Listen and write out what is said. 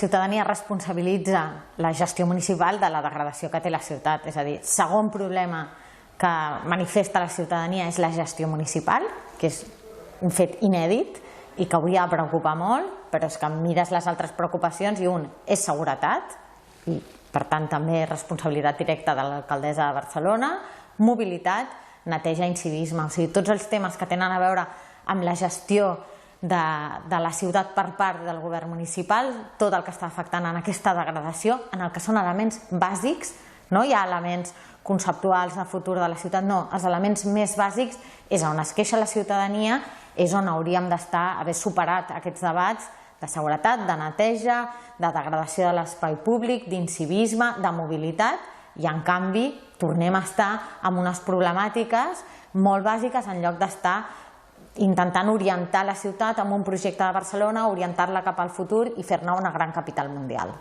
La ciutadania responsabilitza la gestió municipal de la degradació que té la ciutat. És a dir, segon problema que manifesta la ciutadania és la gestió municipal, que és un fet inèdit i que hauria de preocupar molt, però és que mires les altres preocupacions i un és seguretat, i per tant també responsabilitat directa de l'alcaldessa de Barcelona, mobilitat, neteja i civisme. O sigui, tots els temes que tenen a veure amb la gestió de la ciutat per part del govern municipal, tot el que està afectant en aquesta degradació, en el que són elements bàsics, no hi ha elements conceptuals de futur de la ciutat, no, els elements més bàsics és on es queixa la ciutadania, és on hauríem d'estar, haver superat aquests debats de seguretat, de neteja, de degradació de l'espai públic, d'incivisme, de mobilitat, i en canvi tornem a estar amb unes problemàtiques molt bàsiques en lloc d'estar intentant orientar la ciutat amb un projecte de Barcelona, orientar-la cap al futur i fer-ne una gran capital mundial.